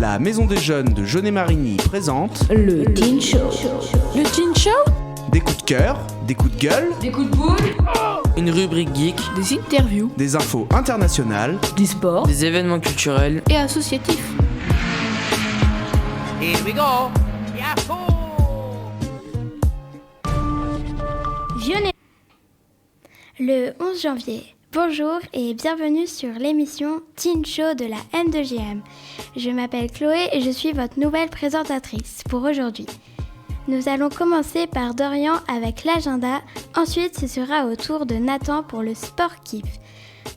La Maison des Jeunes de Jaunet-Marigny présente le Teen Show. Le Teen Show. des coups de cœur, des coups de gueule, Des coups de boule. Une rubrique geek, Des interviews. des infos internationales. Du sport. des événements culturels. Et associatifs. Here we go! Yahoo! Le 11 janvier. Bonjour et bienvenue sur l'émission Teen Show de la M2GM. Je m'appelle Chloé et je suis votre nouvelle présentatrice pour aujourd'hui. Nous allons commencer par Dorian avec l'agenda, ensuite ce sera au tour de Nathan pour le sport kiff.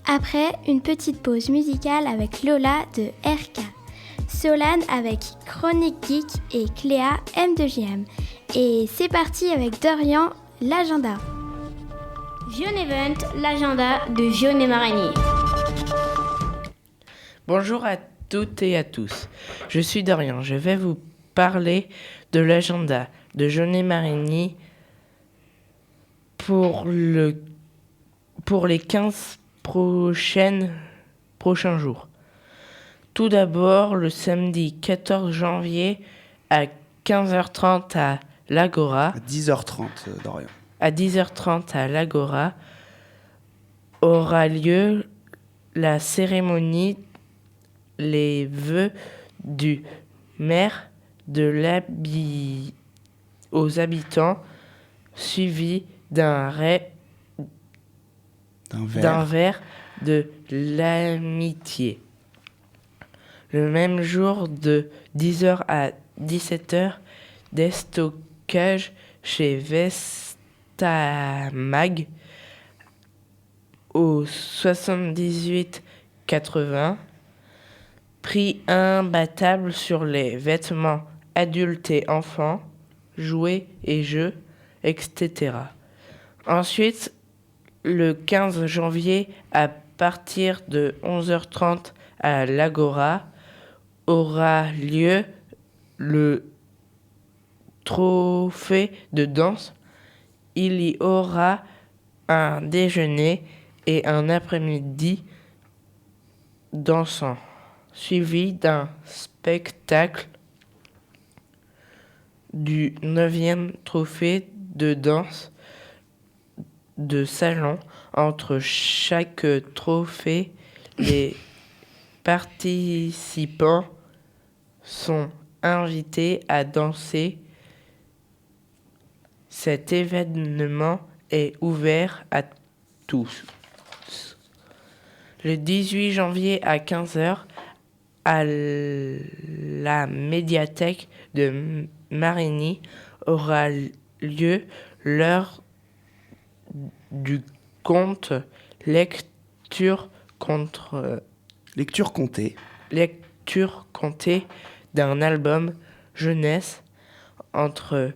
Après, une petite pause musicale avec Lola de RK, Solane avec Chronique Geek et Cléa M2GM. Et c'est parti avec Dorian, l'agenda. Vion Event, l'agenda de Jaunet-Marigny. Bonjour à toutes et à tous. Je suis Dorian. Je vais vous parler de l'agenda de Jaunet-Marigny pour les 15 prochains jours. Tout d'abord, le samedi 14 janvier à 15h30 à l'Agora. À 10h30, Dorian. À 10h30 à l'Agora aura lieu la cérémonie les vœux du maire aux habitants, suivi d'un verre de l'amitié. Le même jour de 10h à 17h, déstockage chez Vestamag au 78-80. Prix imbattable sur les vêtements adultes et enfants, jouets et jeux, etc. Ensuite, le 15 janvier, à partir de 11h30 à l'Agora, aura lieu le trophée de danse. Il y aura un déjeuner et un après-midi dansant, suivi d'un spectacle du 9e trophée de danse de salon. Entre chaque trophée, les participants sont invités à danser. Cet événement est ouvert à tous. Le 18 janvier à 15h, à la médiathèque de Marigny, aura lieu l'heure du conte lecture comptée d'un album jeunesse entrée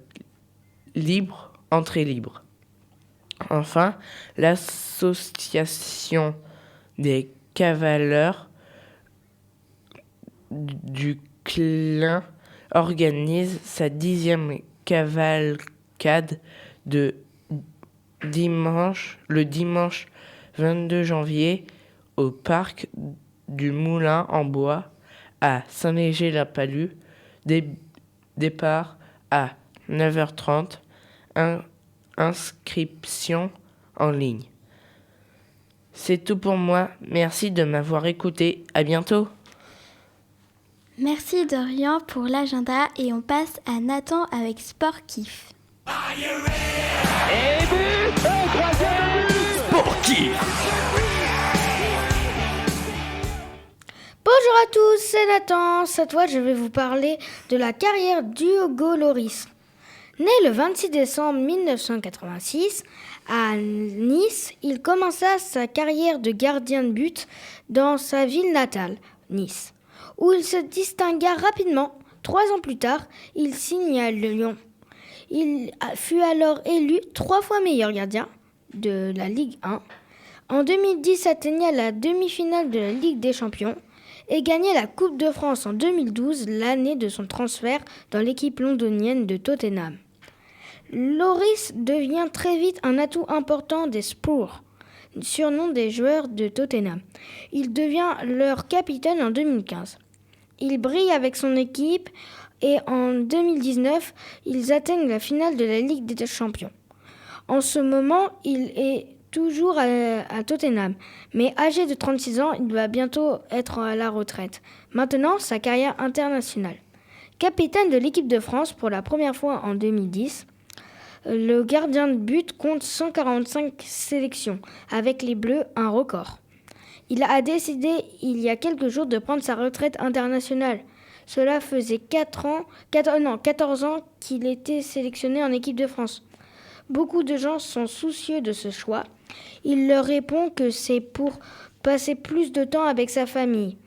libre. Enfin, l'association des cavaliers du Clin organise sa 10e cavalcade le dimanche 22 janvier au parc du Moulin en Bois à Saint-Léger-la-Palud. Départ à 9h30. Inscription en ligne. C'est tout pour moi. Merci de m'avoir écouté. À bientôt. Merci Dorian pour l'agenda et on passe à Nathan avec Sport Kiff. Bonjour à tous, c'est Nathan. Cette fois, je vais vous parler de la carrière d'Hugo Lloris. Né le 26 décembre 1986 à Nice, il commença sa carrière de gardien de but dans sa ville natale, Nice, où il se distingua rapidement. 3 ans plus tard, il signe à Lyon. Il fut alors élu 3 fois meilleur gardien de la Ligue 1. En 2010, atteignit la demi-finale de la Ligue des Champions et gagna la Coupe de France en 2012, l'année de son transfert dans l'équipe londonienne de Tottenham. Lloris devient très vite un atout important des Spurs, surnom des joueurs de Tottenham. Il devient leur capitaine en 2015. Il brille avec son équipe et en 2019, ils atteignent la finale de la Ligue des Champions. En ce moment, il est toujours à Tottenham, mais âgé de 36 ans, il va bientôt être à la retraite. Maintenant, sa carrière internationale. Capitaine de l'équipe de France pour la première fois en 2010, le gardien de but compte 145 sélections, avec les Bleus un record. Il a décidé il y a quelques jours de prendre sa retraite internationale. Cela faisait 14 ans qu'il était sélectionné en équipe de France. Beaucoup de gens sont soucieux de ce choix. Il leur répond que c'est pour passer plus de temps avec sa famille.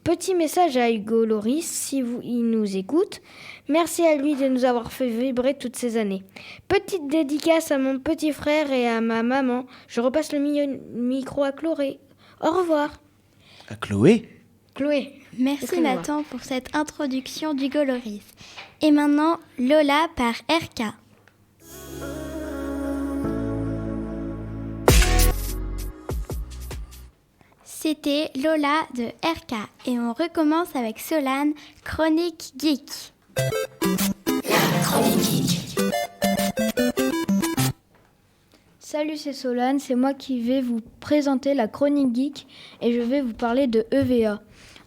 Petit message à Hugo Loris, si il nous écoute. Merci à lui de nous avoir fait vibrer toutes ces années. Petite dédicace à mon petit frère et à ma maman. Je repasse le micro à Chloé. Au revoir. À Chloé. Chloé. Merci Excuse-moi. Nathan pour cette introduction d'Hugo Loris. Et maintenant, Lola par RK. C'était Lola de RK et on recommence avec Solane, Chronique Geek. Salut, c'est Solane, c'est moi qui vais vous présenter la Chronique Geek et je vais vous parler de EVA.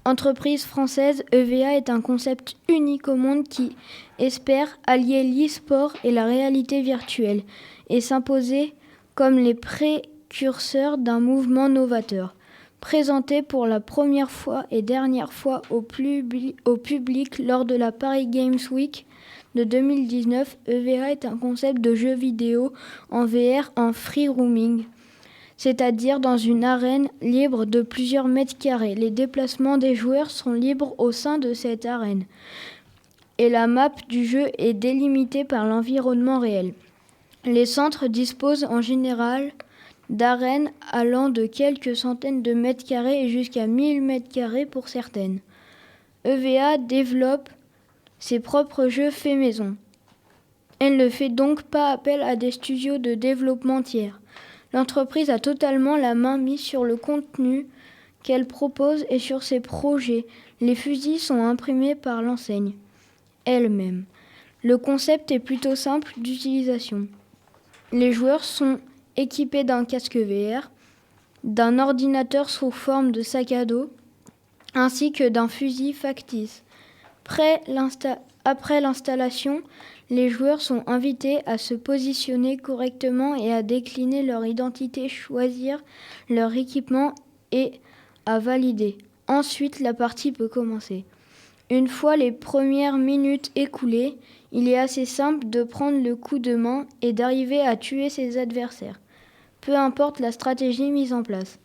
Entreprise française, EVA est un concept unique au monde qui espère allier l'e-sport et la réalité virtuelle et s'imposer comme les précurseurs d'un mouvement novateur. Présenté pour la première fois et dernière fois au public lors de la Paris Games Week de 2019, EVA est un concept de jeu vidéo en VR en free roaming, c'est-à-dire dans une arène libre de plusieurs mètres carrés. Les déplacements des joueurs sont libres au sein de cette arène et la map du jeu est délimitée par l'environnement réel. Les centres disposent en général d'arènes allant de quelques centaines de mètres carrés et jusqu'à 1000 mètres carrés pour certaines. EVA développe ses propres jeux faits maison. Elle ne fait donc pas appel à des studios de développement tiers. L'entreprise a totalement la main mise sur le contenu qu'elle propose et sur ses projets. Les fusils sont imprimés par l'enseigne elle-même. Le concept est plutôt simple d'utilisation. Les joueurs sont équipés d'un casque VR, d'un ordinateur sous forme de sac à dos, ainsi que d'un fusil factice. Après l'installation, les joueurs sont invités à se positionner correctement et à décliner leur identité, choisir leur équipement et à valider. Ensuite, la partie peut commencer. Une fois les premières minutes écoulées, il est assez simple de prendre le coup de main et d'arriver à tuer ses adversaires, peu importe la stratégie mise en place.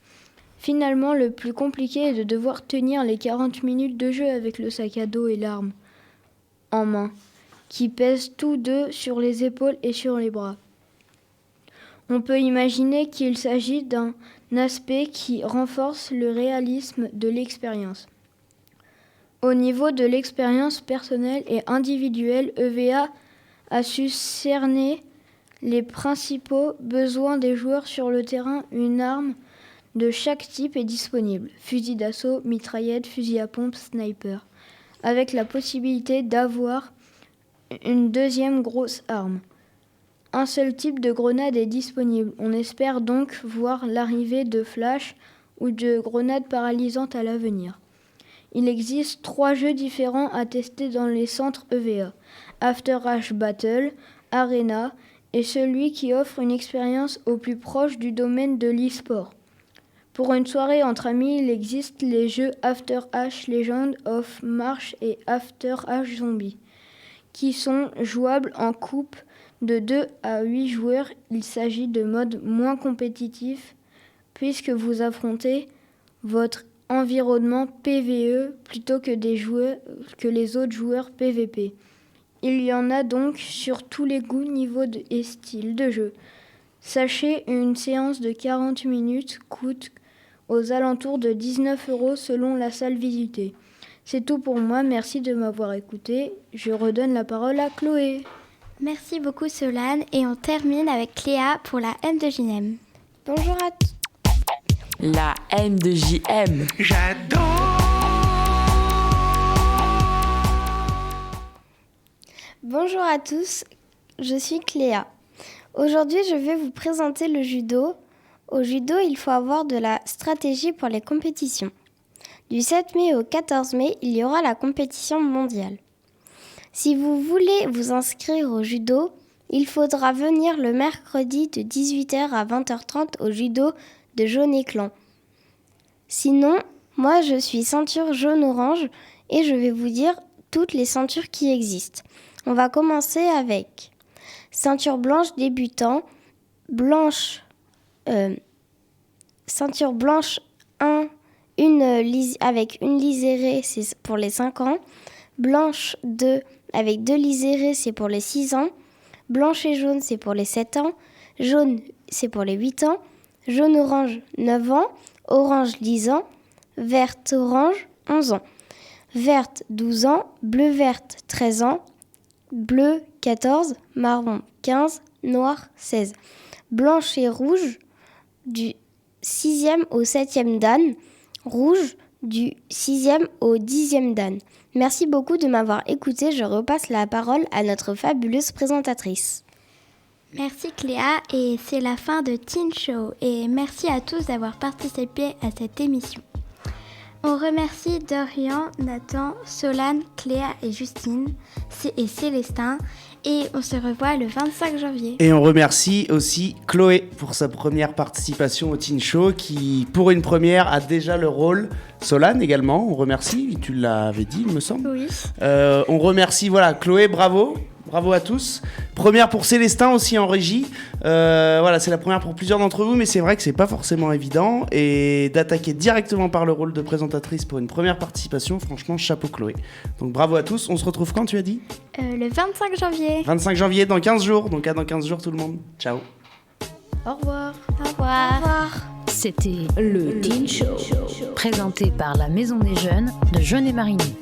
Finalement, le plus compliqué est de devoir tenir les 40 minutes de jeu avec le sac à dos et l'arme en main, qui pèsent tous deux sur les épaules et sur les bras. On peut imaginer qu'il s'agit d'un aspect qui renforce le réalisme de l'expérience. Au niveau de l'expérience personnelle et individuelle, EVA a su cerner les principaux besoins des joueurs sur le terrain. Une arme de chaque type est disponible. Fusil d'assaut, mitraillette, fusil à pompe, sniper. Avec la possibilité d'avoir une deuxième grosse arme. Un seul type de grenade est disponible. On espère donc voir l'arrivée de flash ou de grenades paralysantes à l'avenir. Il existe 3 jeux différents à tester dans les centres EVA. After Ash Battle, Arena et celui qui offre une expérience au plus proche du domaine de l'e-sport. Pour une soirée entre amis, il existe les jeux After Ash Legend of March et After Ash Zombie, qui sont jouables en coupe de 2 à 8 joueurs. Il s'agit de modes moins compétitifs puisque vous affrontez votre environnement PvE plutôt que les autres joueurs PvP. Il y en a donc sur tous les goûts, niveaux et styles de jeu. Sachez, une séance de 40 minutes coûte aux alentours de 19 € selon la salle visitée. C'est tout pour moi, merci de m'avoir écouté. Je redonne la parole à Chloé. Merci beaucoup Solane et on termine avec Cléa pour la M de JM. Bonjour à tous. La M de JM. J'adore Bonjour à tous, je suis Cléa. Aujourd'hui, je vais vous présenter le judo. Au judo, il faut avoir de la stratégie pour les compétitions. Du 7 mai au 14 mai, il y aura la compétition mondiale. Si vous voulez vous inscrire au judo, il faudra venir le mercredi de 18h à 20h30 au judo de Jaune-Éclan. Sinon, moi je suis ceinture jaune-orange et je vais vous dire toutes les ceintures qui existent. On va commencer avec ceinture blanche débutant, ceinture blanche 1, avec une lisérée, c'est pour les 5 ans. Blanche 2, avec 2 lisérées, c'est pour les 6 ans. Blanche et jaune, c'est pour les 7 ans. Jaune, c'est pour les 8 ans. Jaune-orange, 9 ans. Orange, 10 ans. Verte-orange, 11 ans. Verte, 12 ans. Bleu-verte, 13 ans. Bleu, 14. Marron, 15. Noir, 16. Blanche et rouge, du 6e au 7e dan. Rouge, du 6e au 10e dan. Merci beaucoup de m'avoir écouté. Je repasse la parole à notre fabuleuse présentatrice. Merci Cléa, et c'est la fin de Teen Show. Et merci à tous d'avoir participé à cette émission. On remercie Dorian, Nathan, Solane, Cléa et Justine et Célestin. Et on se revoit le 25 janvier. Et on remercie aussi Chloé pour sa première participation au Teen Show qui, pour une première, a déjà le rôle. Solane également, on remercie, tu l'avais dit, il me semble. Oui. On remercie, voilà, Chloé, bravo. Bravo à tous. Première pour Célestin aussi en régie. Voilà, c'est la première pour plusieurs d'entre vous, mais c'est vrai que c'est pas forcément évident. Et d'attaquer directement par le rôle de présentatrice pour une première participation, franchement, chapeau Chloé. Donc bravo à tous. On se retrouve quand, tu as dit ? Le 25 janvier. 25 janvier, dans 15 jours. Donc à dans 15 jours tout le monde. Ciao. Au revoir. Au revoir. Au revoir. C'était le Teen Show, présenté par la Maison des Jeunes de Jaune-et-Marigny.